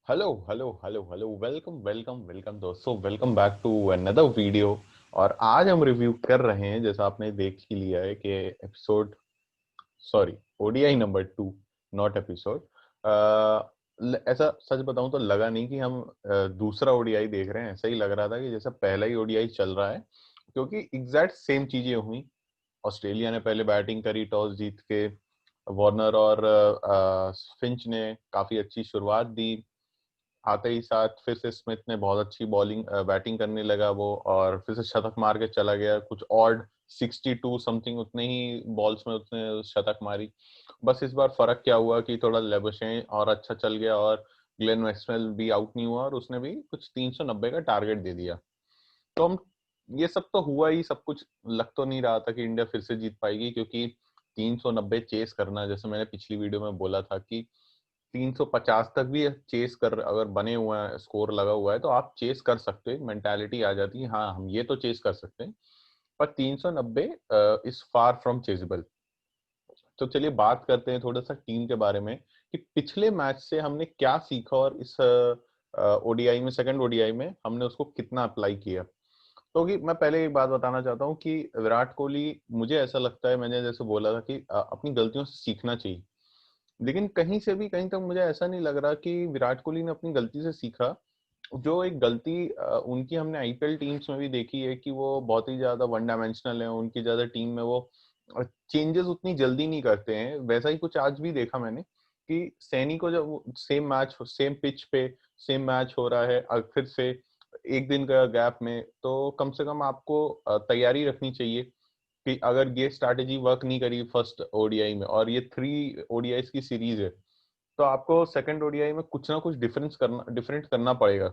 Hello hello hello hello welcome welcome welcome दोस्तों, welcome back to another video. और आज हम रिव्यू कर रहे हैं, जैसा आपने देख ही लिया है कि episode, sorry, ODI number 2, not episode. ऐसा सच बताऊं तो लगा नहीं कि हम दूसरा ओडीआई देख रहे हैं। ऐसा ही लग रहा था कि जैसा पहला ही ओडीआई चल रहा है, क्योंकि एग्जैक्ट सेम चीजें हुई। ऑस्ट्रेलिया ने पहले बैटिंग करी, टॉस जीत के। वार्नर और फिंच ने काफी अच्छी शुरुआत दी। आते ही साथ फिर से स्मिथ ने बहुत अच्छी बॉलिंग बैटिंग करने लगा वो, और फिर से शतक मार के चला गया। कुछ ऑड 62 समथिंग उतने ही बॉल्स में उसने शतक मारी। बस इस बार फर्क क्या हुआ कि थोड़ा लेबशे और अच्छा चल गया, और ग्लेन मैक्सवेल भी आउट नहीं हुआ, और उसने भी कुछ 390 का टारगेट दे दिया। तो हम, ये सब तो हुआ ही, सब कुछ लग तो नहीं रहा था कि इंडिया फिर से जीत पाएगी, क्योंकि 390 चेस करना, जैसे मैंने पिछली वीडियो में बोला था कि 350 तक भी चेस कर, अगर बने हुए हैं, स्कोर लगा हुआ है, तो आप चेस कर सकते हैं। मेंटालिटी आ जाती है, हाँ हम ये तो चेस कर सकते हैं। पर 390 इज फार फ्रॉम चेजेबल। तो चलिए बात करते हैं थोड़ा सा टीम के बारे में, कि पिछले मैच से हमने क्या सीखा, और इस ओडीआई में, सेकंड ओडीआई में हमने उसको कितना अप्लाई किया। तो कि मैं पहले एक बात बताना चाहता हूँ कि विराट कोहली, मुझे ऐसा लगता है, मैंने जैसे बोला था कि अपनी गलतियों से सीखना चाहिए। लेकिन कहीं से भी कहीं तक मुझे ऐसा नहीं लग रहा कि विराट कोहली ने अपनी गलती से सीखा। जो एक गलती उनकी हमने आईपीएल टीम्स में भी देखी है, कि वो बहुत ही ज्यादा वन डायमेंशनल है। उनकी ज्यादा टीम में वो चेंजेस उतनी जल्दी नहीं करते हैं। वैसा ही कुछ आज भी देखा मैंने, कि सैनी को जब सेम मैच, सेम पिच पे सेम मैच हो रहा है, फिर से एक दिन का गैप में, तो कम से कम आपको तैयारी रखनी चाहिए कि अगर ये स्ट्रैटेजी वर्क नहीं करी फर्स्ट ओडीआई में, और ये 3 ओडीआई की सीरीज है, तो आपको सेकंड ओडीआई में कुछ ना कुछ डिफरेंट करना पड़ेगा।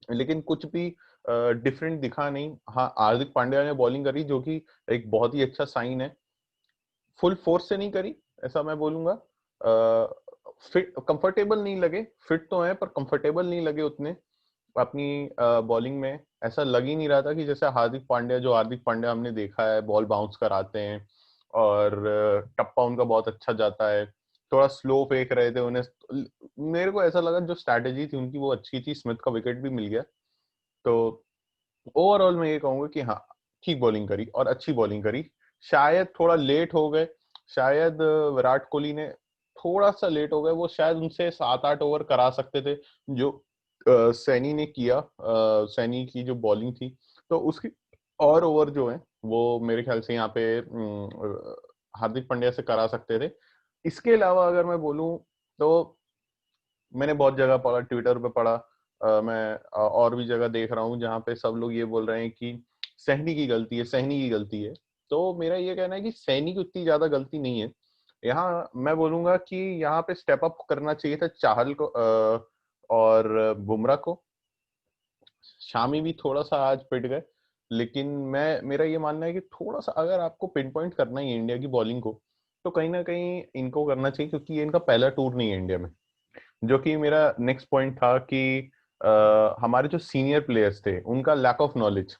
लेकिन कुछ भी डिफरेंट दिखा नहीं। हाँ, हार्दिक पांड्या ने बॉलिंग करी, जो कि एक बहुत ही अच्छा साइन है। फुल फोर्स से नहीं करी, ऐसा मैं बोलूंगा। फिट, कंफर्टेबल नहीं लगे। फिट तो है, पर कंफर्टेबल नहीं लगे उतने अपनी बॉलिंग में। ऐसा लग ही नहीं रहा था कि जैसे हार्दिक पांड्या हमने देखा है, बॉल बाउंस कराते हैं, और टप्पा उनका बहुत अच्छा जाता है। थोड़ा स्लो फेंक रहे थे उन्हें। मेरे को ऐसा लगा जो स्ट्रैटेजी थी उनकी वो अच्छी थी। स्मिथ का विकेट भी मिल गया। तो ओवरऑल मैं ये कहूंगा कि हाँ, ठीक बॉलिंग करी और अच्छी बॉलिंग करी। शायद थोड़ा लेट हो गए। शायद विराट कोहली ने थोड़ा सा लेट हो गए। वो शायद उनसे 7-8 ओवर करा सकते थे, जो सैनी ने किया। सैनी की जो बॉलिंग थी, तो उसकी और ओवर जो है वो मेरे ख्याल से यहाँ पे हार्दिक पांड्या से करा सकते थे। इसके अलावा अगर मैं बोलूं, तो मैंने बहुत जगह पढ़ा, ट्विटर पे पढ़ा, मैं और भी जगह देख रहा हूँ जहाँ पे सब लोग ये बोल रहे हैं कि सहनी की गलती है, सहनी की गलती है। तो मेरा ये कहना है कि सहनी की उतनी ज्यादा गलती नहीं है। यहाँ मैं बोलूंगा कि यहाँ पे स्टेप अप करना चाहिए था चाहल को, और बुमराह को। शामी भी थोड़ा सा आज पिट गए। लेकिन मैं, मेरा ये मानना है कि थोड़ा सा अगर आपको पिन पॉइंट करना ही है इंडिया की बॉलिंग को, तो कहीं ना कहीं इनको करना चाहिए, क्योंकि ये इनका पहला टूर नहीं है इंडिया में। जो कि मेरा नेक्स्ट पॉइंट था कि हमारे जो सीनियर प्लेयर्स थे उनका लैक ऑफ नॉलेज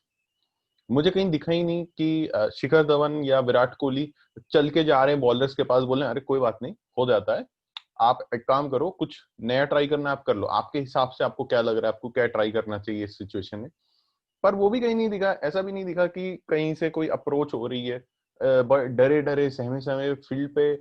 मुझे कहीं दिखा ही नहीं, कि शिखर धवन या विराट कोहली चल के जा रहे हैं बॉलर्स के पास, बोल रहे हैं अरे कोई बात नहीं, हो जाता है, आप एक काम करो, कुछ नया ट्राई करना है आप कर लो, आपके हिसाब से आपको क्या लग रहा है, आपको क्या ट्राई करना चाहिए इस सिचुएशन में। पर वो भी कहीं नहीं दिखा। ऐसा भी नहीं दिखा कि कहीं से कोई अप्रोच हो रही है। डरे डरे सहमे सहमे फील्ड पे।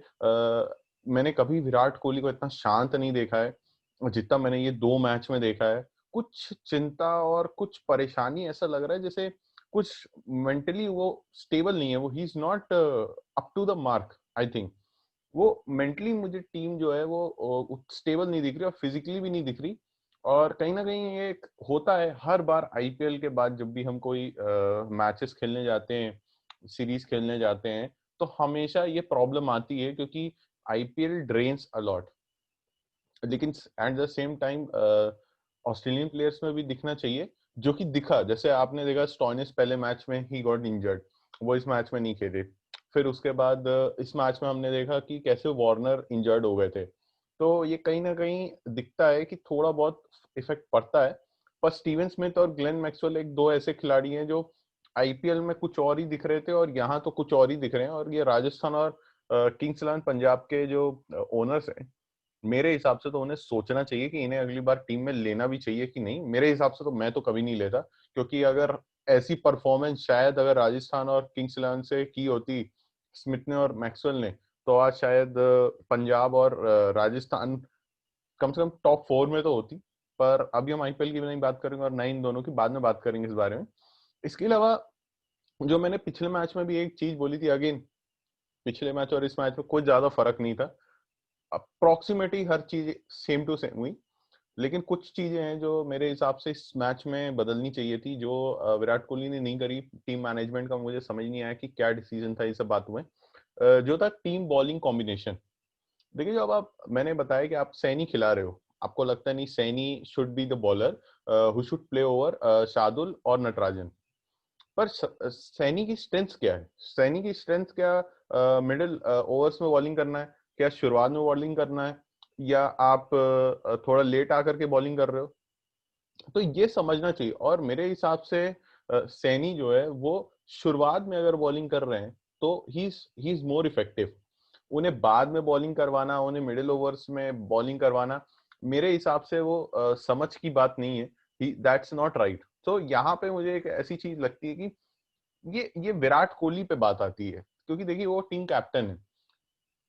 मैंने कभी विराट कोहली को इतना शांत नहीं देखा है जितना मैंने ये 2 मैच में देखा है। कुछ चिंता और कुछ परेशानी, ऐसा लग रहा है जैसे कुछ मेंटली वो स्टेबल नहीं है। वो he is not up to the mark, I think. वो मेंटली मुझे टीम जो है वो स्टेबल नहीं दिख रही, और फिजिकली भी नहीं दिख रही। और कहीं ना कहीं ये एक होता है हर बार आईपीएल के बाद, जब भी हम कोई मैचेस खेलने जाते हैं, सीरीज खेलने जाते हैं, तो हमेशा ये प्रॉब्लम आती है, क्योंकि आईपीएल ड्रेन्स अलॉट। लेकिन at the same time Australian players में भी दिखना चाहिए, जो कि दिखा। जैसे आपने देखा स्टॉइनिस पहले मैच में ही गॉट इंजर्ड, वो इस मैच में नहीं खेले। फिर उसके बाद इस मैच में हमने देखा कि कैसे वार्नर इंजर्ड हो गए थे। तो ये कहीं ना कहीं दिखता है कि थोड़ा बहुत इफेक्ट पड़ता है। पर स्टीवन स्मिथ और ग्लेन मैक्सवेल एक दो ऐसे खिलाड़ी हैं जो आईपीएल में कुछ और ही दिख रहे थे, और यहाँ तो कुछ और ही दिख रहे हैं। और ये राजस्थान और किंग्स इलेवन पंजाब के जो ओनर्स हैं, मेरे हिसाब से तो उन्हें सोचना चाहिए कि इन्हें अगली बार टीम में लेना भी चाहिए कि नहीं। मेरे हिसाब से तो मैं तो कभी नहीं लेता, क्योंकि अगर ऐसी परफॉर्मेंस शायद अगर राजस्थान और किंग्स इलेवन से की होती स्मिथ ने और मैक्सवेल ने, तो आज शायद पंजाब और राजस्थान कम से कम टॉप 4 में तो होती। पर अभी हम आईपीएल की नहीं बात करेंगे और ना इन दोनों की, बाद में बात करेंगे इस बारे में। इसके अलावा जो मैंने पिछले मैच में भी एक चीज बोली थी, अगेन पिछले मैच और इस मैच में कोई ज्यादा फर्क नहीं था, अप्रोक्सीमेटली हर चीज सेम टू सेम हुई। लेकिन कुछ चीजें हैं जो मेरे हिसाब से इस मैच में बदलनी चाहिए थी, जो विराट कोहली ने नहीं करी। टीम मैनेजमेंट का मुझे समझ नहीं आया कि क्या डिसीजन था, ये सब बात हुए। जो था टीम बॉलिंग कॉम्बिनेशन। देखिए, जब आप, मैंने बताया कि आप सैनी खिला रहे हो, आपको लगता नहीं Saini should be the bowler who should play over Shardul और नटराजन। पर सैनी की स्ट्रेंथ क्या है? सैनी की स्ट्रेंथ क्या मिडिल ओवर्स में बॉलिंग करना है, क्या शुरुआत में बॉलिंग करना है, या आप थोड़ा लेट आकर के बॉलिंग कर रहे हो? तो ये समझना चाहिए। और मेरे हिसाब से सैनी जो है वो शुरुआत में अगर बॉलिंग कर रहे हैं तो ही इज मोर इफेक्टिव। उन्हें बाद में बॉलिंग करवाना, उन्हें मिडिल ओवर्स में बॉलिंग करवाना, मेरे हिसाब से वो समझ की बात नहीं है। That's not right. तो यहाँ पे मुझे एक ऐसी चीज लगती है कि ये विराट कोहली पे बात आती है, क्योंकि देखिए वो टीम कैप्टन है,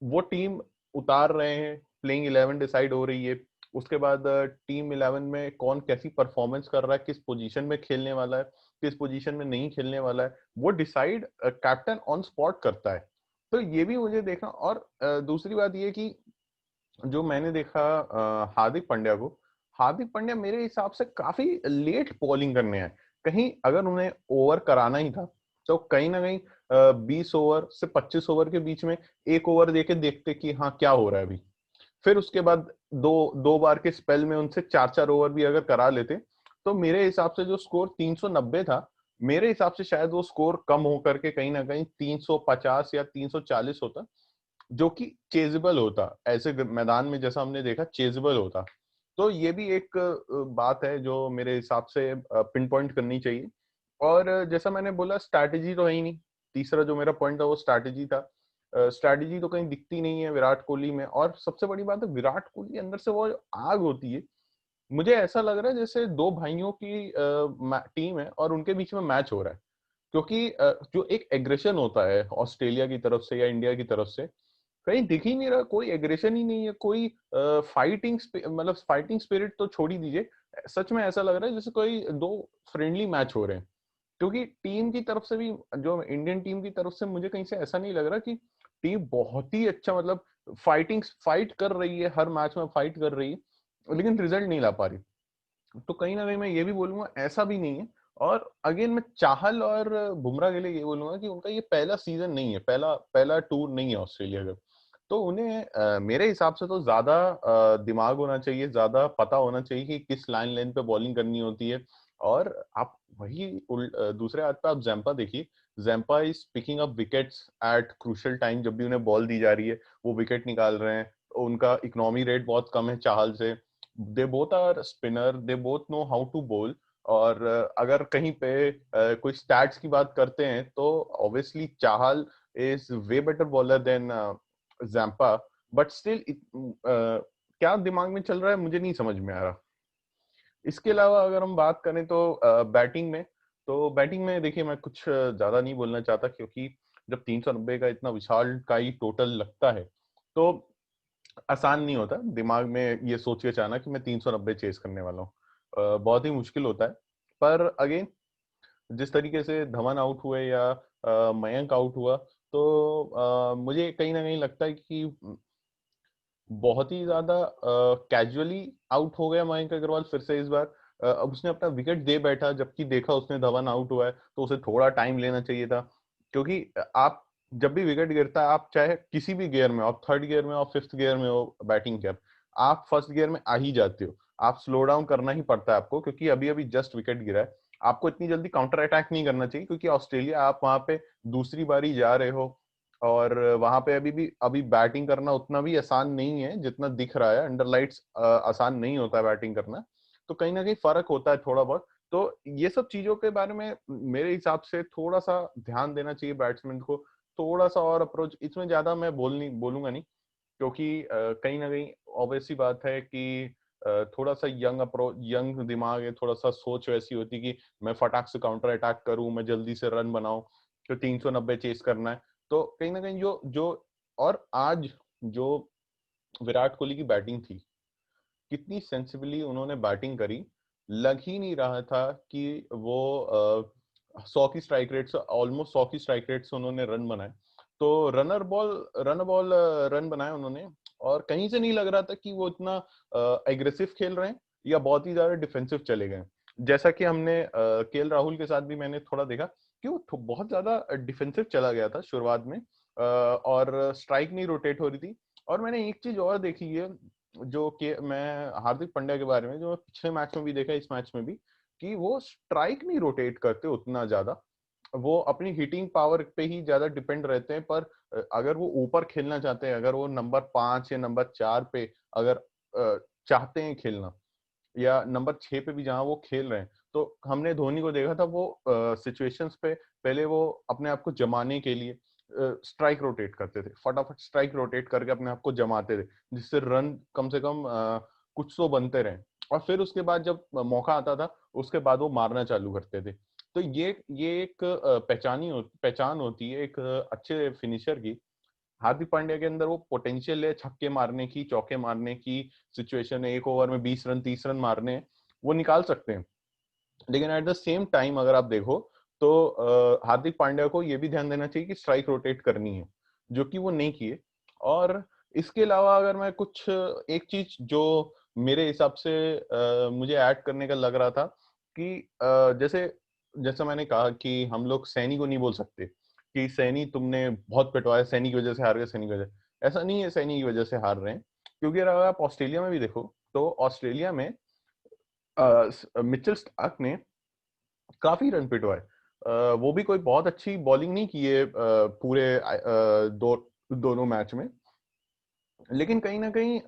वो टीम उतार रहे हैं, प्लेइंग 11 डिसाइड हो रही है। उसके बाद टीम 11 में कौन कैसी परफॉर्मेंस कर रहा है, किस पोजीशन में खेलने वाला है, किस पोजीशन में नहीं खेलने वाला है, वो डिसाइड कैप्टन ऑन स्पॉट करता है। तो ये भी मुझे देखना। और दूसरी बात ये कि जो मैंने देखा हार्दिक पांड्या को, हार्दिक पांड्या मेरे हिसाब से काफी लेट बॉलिंग करने आए। कहीं अगर उन्हें ओवर कराना ही था तो कहीं ना कहीं 20 ओवर से 25 ओवर के बीच में एक ओवर देके देखते कि हाँ क्या हो रहा है अभी। फिर उसके बाद दो दो बार के स्पेल में उनसे 4-4 ओवर भी अगर करा लेते, तो मेरे हिसाब से जो स्कोर 390 था, मेरे हिसाब से शायद वो स्कोर कम होकर के कहीं ना कहीं 350 या 340 होता, जो कि चेजेबल होता, ऐसे मैदान में जैसा हमने देखा चेजेबल होता। तो ये भी एक बात है जो मेरे हिसाब से पिन पॉइंट करनी चाहिए। और जैसा मैंने बोला, स्ट्रैटेजी तो है ही नहीं। तीसरा जो मेरा पॉइंट था वो स्ट्रैटेजी था। स्ट्रैटेजी तो कहीं दिखती नहीं है विराट कोहली में। और सबसे बड़ी बात है, विराट कोहली अंदर से वो आग होती है, मुझे ऐसा लग रहा है जैसे दो भाइयों की टीम है और उनके बीच में मैच हो रहा है। क्योंकि जो एक एग्रेशन होता है ऑस्ट्रेलिया की तरफ से या इंडिया की तरफ से, कहीं दिख ही नहीं रहा। कोई एग्रेशन ही नहीं है, कोई फाइटिंग, मतलब फाइटिंग स्पिरिट तो छोड़ ही दीजिए। सच में ऐसा लग रहा है जैसे कोई दो फ्रेंडली मैच हो रहे हैं। क्योंकि टीम की तरफ से भी, जो इंडियन टीम की तरफ से, मुझे कहीं से ऐसा नहीं लग रहा कि टीम बहुत ही अच्छा, मतलब फाइट कर रही है, हर मैच में फाइट कर रही है, लेकिन रिजल्ट नहीं ला पा रही। तो कहीं ना कहीं मैं ये भी बोलूंगा ऐसा भी नहीं है। और अगेन मैं चाहल और बुमराह के लिए ये बोलूंगा कि उनका ये पहला सीजन नहीं है, पहला पहला टूर नहीं है ऑस्ट्रेलिया का। तो उन्हें मेरे हिसाब से तो ज्यादा दिमाग होना चाहिए, ज्यादा पता होना चाहिए कि किस लाइन लेन पे बॉलिंग करनी होती है। और आप वही दूसरे हाथ पे आप जैम्पा देखिए, Zampa is picking up wickets at crucial time. जब भी उन्हें बॉल दी जा रही है वो विकेट निकाल रहे हैं। उनका इकोनॉमी रेट बहुत कम है चाहल से। They both are spinner, they both know how to bowl. और अगर कहीं पे कोई स्टैट्स की बात करते हैं तो obviously Chahal is way better bowler than Zampa. But still क्या दिमाग में चल रहा है मुझे नहीं समझ में आ रहा। इसके अलावा अगर हम बात करें तो बैटिंग में, तो बैटिंग में देखिए मैं कुछ ज्यादा नहीं बोलना चाहता, क्योंकि जब 390 का इतना विशाल का ही टोटल लगता है तो आसान नहीं होता दिमाग में ये सोच के चाहना कि मैं 390 चेस करने वाला हूँ। बहुत ही मुश्किल होता है। पर अगेन, जिस तरीके से धवन आउट हुए या मयंक आउट हुआ, तो मुझे कहीं ना कहीं लगता है कि बहुत ही ज्यादा कैजुअली आउट हो गया मयंक अग्रवाल फिर से इस बार। अब उसने अपना विकेट दे बैठा, जबकि देखा उसने धवन आउट हुआ है तो उसे थोड़ा टाइम लेना चाहिए था। क्योंकि आप जब भी विकेट गिरता है, आप चाहे किसी भी गियर में, आप थर्ड गियर में हो, फिफ्थ गियर में हो बैटिंग के, आप फर्स्ट गियर में आ ही जाते हो। आप स्लो डाउन करना ही पड़ता है आपको, क्योंकि अभी अभी जस्ट विकेट गिरा है। आपको इतनी जल्दी काउंटर अटैक नहीं करना चाहिए, क्योंकि ऑस्ट्रेलिया, आप वहां पे दूसरी बारी जा रहे हो। और वहां पे अभी बैटिंग करना उतना भी आसान नहीं है जितना दिख रहा है। अंडर लाइट्स आसान नहीं होता है बैटिंग करना। तो कहीं ना कहीं फर्क होता है थोड़ा बहुत। तो ये सब चीजों के बारे में मेरे हिसाब से थोड़ा सा ध्यान देना चाहिए बैट्समैन को। थोड़ा सा और अप्रोच, इसमें ज्यादा मैं बोलूंगा नहीं। क्योंकि कहीं ना कहीं ऑब्वियस सी बात है कि थोड़ा सा यंग अप्रोच, यंग दिमाग है, थोड़ा सा सोच वैसी होती कि मैं फटाक से काउंटर अटैक करूं, मैं जल्दी से रन बनाऊं, तो 390 चेस करना है। तो कहीं ना कहीं जो जो और आज जो विराट कोहली की बैटिंग थी, कितनी सेंसिबली उन्होंने बैटिंग करी, लग ही नहीं रहा था कि वो 100 की स्ट्राइक रेट से, ऑलमोस्ट 100 की स्ट्राइक रेट से उन्होंने रन बनाए। तो रन बॉल रन बनाए उन्होंने, और कहीं से नहीं लग रहा था कि वो इतना एग्रेसिव खेल रहे हैं या बहुत ही ज्यादा डिफेंसिव चले गए। जैसा कि हमने केएल राहुल के साथ भी मैंने थोड़ा देखा कि वो बहुत ज्यादा डिफेंसिव चला गया था शुरुआत में, और स्ट्राइक नहीं रोटेट हो रही थी। और मैंने एक चीज और देखी है, जो कि मैं हार्दिक पांड्या के बारे में, जो पिछले मैच में भी देखा, इस मैच में भी, कि वो स्ट्राइक नहीं रोटेट करते उतना ज्यादा, वो अपनी हिटिंग पावर पे ही ज्यादा डिपेंड रहते हैं। पर अगर वो ऊपर खेलना चाहते हैं, अगर वो नंबर 5 या नंबर 4 पे अगर चाहते हैं खेलना, या नंबर 6 पे भी जहां वो खेल रहे हैं, तो हमने धोनी को देखा था, वो सिचुएशंस पे पहले वो अपने आप को जमाने के लिए स्ट्राइक रोटेट करते थे, फटाफट स्ट्राइक रोटेट करके अपने आप को जमाते थे, जिससे रन कम से कम कुछ तो बनते रहे। और फिर उसके बाद जब मौका आता था, उसके बाद वो मारना चालू करते थे। तो ये एक पहचान होती है एक अच्छे फिनिशर की। हार्दिक पांड्या के अंदर वो पोटेंशियल है छक्के मारने की, चौके मारने की, सिचुएशन है 1 ओवर में 20 रन 30 रन मारने हैं, वो निकाल सकते हैं। लेकिन एट द सेम टाइम अगर आप देखो, तो हार्दिक पांड्या को ये भी ध्यान देना चाहिए कि स्ट्राइक रोटेट करनी है, जो कि वो नहीं किए। और इसके अलावा अगर मैं कुछ एक चीज जो मेरे हिसाब से मुझे ऐड करने का लग रहा था कि जैसे जैसा मैंने कहा कि हम लोग सैनी को नहीं बोल सकते कि सैनी तुमने बहुत पिटवाया, सैनी की वजह से हार गए, सैनी की वजह, ऐसा नहीं है सैनी की वजह से हार रहे हैं। क्योंकि अगर आप ऑस्ट्रेलिया में भी देखो, तो ऑस्ट्रेलिया में मिचेल स्टार्क ने काफी रन पिटवाए। वो भी कोई बहुत अच्छी बॉलिंग नहीं की है पूरे दोनों मैच में, लेकिन कहीं ना कहीं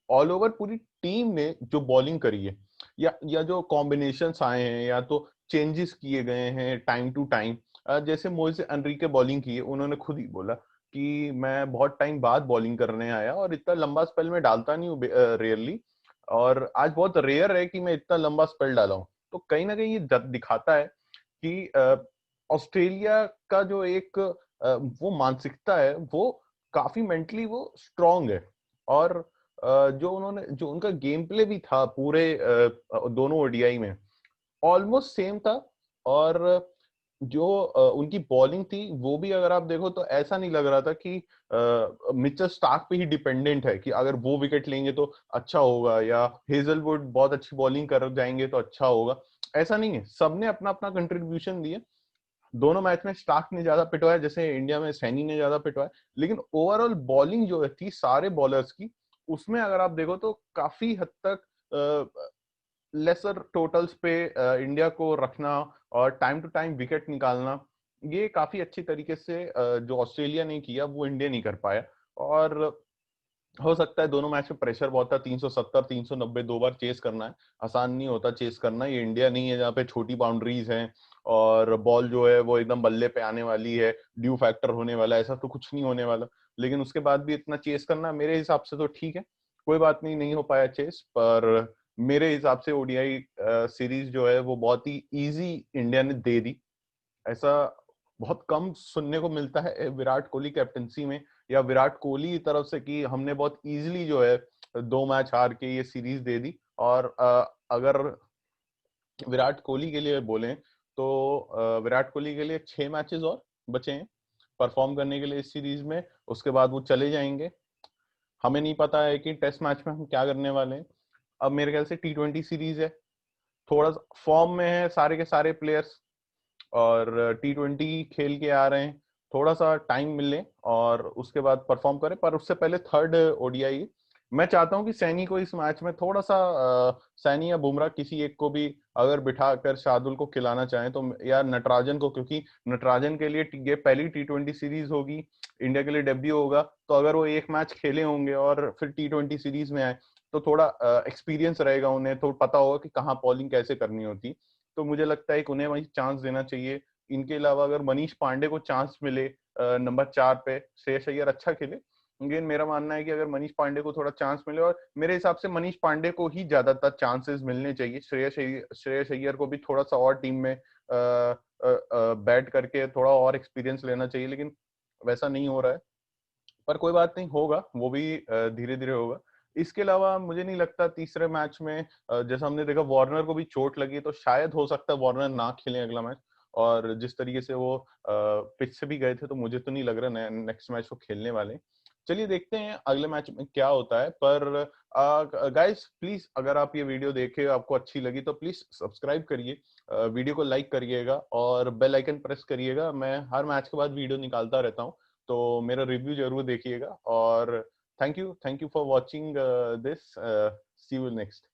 ऑल ओवर पूरी टीम ने जो बॉलिंग करी है, या जो कॉम्बिनेशंस आए हैं, या तो चेंजेस किए गए हैं टाइम टू टाइम, जैसे मोइसे एनरिके बॉलिंग की है, उन्होंने खुद ही बोला कि मैं बहुत टाइम बाद बॉलिंग करने आया और इतना लंबा स्पेल में डालता नहीं हूँ रेयरली, और आज बहुत रेयर है कि मैं इतना लंबा स्पेल डाला हूँ। तो कहीं ना कहीं ये दिखाता है कि ऑस्ट्रेलिया का जो एक वो मानसिकता है, वो काफी मेंटली वो स्ट्रांग है। और जो उनका गेम प्ले भी था पूरे दोनों ओडीआई में, ऑलमोस्ट सेम था। और जो उनकी बॉलिंग थी, वो भी अगर आप देखो तो ऐसा नहीं लग रहा था कि मिचेल स्टार्क पे ही डिपेंडेंट है कि अगर वो विकेट लेंगे तो अच्छा होगा, या हेजलवुड बहुत अच्छी बॉलिंग कर जाएंगे तो अच्छा होगा। ऐसा नहीं है, सबने अपना अपना कंट्रीब्यूशन दिया। दोनों मैच में स्टार्क ने ज्यादा पिटवाया, जैसे इंडिया में सैनी ने ज्यादा पिटवाया, लेकिन ओवरऑल बॉलिंग जो थी सारे बॉलर्स की, उसमें अगर आप देखो तो काफी हद तक लेसर टोटल्स पे इंडिया को रखना और टाइम टू टाइम विकेट निकालना, ये काफी अच्छी तरीके से जो ऑस्ट्रेलिया ने किया वो इंडिया नहीं कर पाया। और हो सकता है दोनों मैच में प्रेशर बहुत था, 370 390 दो बार चेस करना है, आसान नहीं होता चेस करना। ये इंडिया नहीं है जहाँ पे छोटी बाउंड्रीज हैं और बॉल जो है वो एकदम बल्ले पे आने वाली है, ड्यू फैक्टर होने वाला है, ऐसा तो कुछ नहीं होने वाला। लेकिन उसके बाद भी इतना चेस करना मेरे हिसाब से तो ठीक है, कोई बात नहीं, नहीं हो पाया चेस। पर मेरे हिसाब से ओडीआई सीरीज जो है वो बहुत ही इजी इंडिया ने दे दी। ऐसा बहुत कम सुनने को मिलता है विराट कोहली कैप्टनसी में, या विराट कोहली की तरफ से, कि हमने बहुत इजीली जो है 2 मैच हार के ये सीरीज दे दी। और अगर विराट कोहली के लिए बोलें, तो विराट कोहली के लिए 6 मैचेस और बचे हैं परफॉर्म करने के लिए इस सीरीज में, उसके बाद वो चले जाएंगे। हमें नहीं पता है कि टेस्ट मैच में हम क्या करने वाले हैं। अब मेरे ख्याल से T20 सीरीज है, थोड़ा फॉर्म में है सारे के सारे प्लेयर्स, और T20 खेल के आ रहे हैं, थोड़ा सा टाइम मिले और उसके बाद परफॉर्म करें। पर उससे पहले थर्ड ओडीआई, मैं चाहता हूं कि सैनी को इस मैच में थोड़ा सा सैनी या बुमराह किसी एक को भी अगर बिठा कर शार्दुल को खिलाना चाहें तो, या नटराजन को, क्योंकि नटराजन के लिए ये पहली T20 सीरीज होगी, इंडिया के लिए डेब्यू होगा। तो अगर वो एक मैच खेले होंगे और फिर T20 सीरीज में आए, तो थोड़ा एक्सपीरियंस रहेगा उन्हें, तो पता होगा कि कहाँ बॉलिंग कैसे करनी होती। तो मुझे लगता है कि उन्हें वही चांस देना चाहिए। इनके अलावा अगर मनीष पांडे को चांस मिले नंबर 4 पे, श्रेयस अय्यर अच्छा खेले, अगेन मेरा मानना है कि अगर मनीष पांडे को थोड़ा चांस मिले, और मेरे हिसाब से मनीष पांडे को ही ज्यादातर चांसेस मिलने चाहिए, श्रेयस अय्यर को भी थोड़ा सा और टीम में बैट करके थोड़ा और एक्सपीरियंस लेना चाहिए, लेकिन वैसा नहीं हो रहा है। पर कोई बात नहीं, होगा वो भी, धीरे धीरे होगा। इसके अलावा मुझे नहीं लगता तीसरे मैच में, जैसा हमने देखा वार्नर को भी चोट लगी, तो शायद हो सकता है वार्नर ना खेले अगला मैच। और जिस तरीके से वो पिच से भी गए थे, तो मुझे तो नहीं लग रहा नेक्स्ट मैच वो खेलने वाले। चलिए देखते हैं अगले मैच में क्या होता है। पर गाइस प्लीज, अगर आप ये वीडियो देखे, आपको अच्छी लगी, तो प्लीज सब्सक्राइब करिए, वीडियो को लाइक करिएगा और बेल आइकन प्रेस करिएगा। मैं हर मैच के बाद वीडियो निकालता रहता हूँ, तो मेरा रिव्यू जरूर देखिएगा। और thank you for watching this, see you next.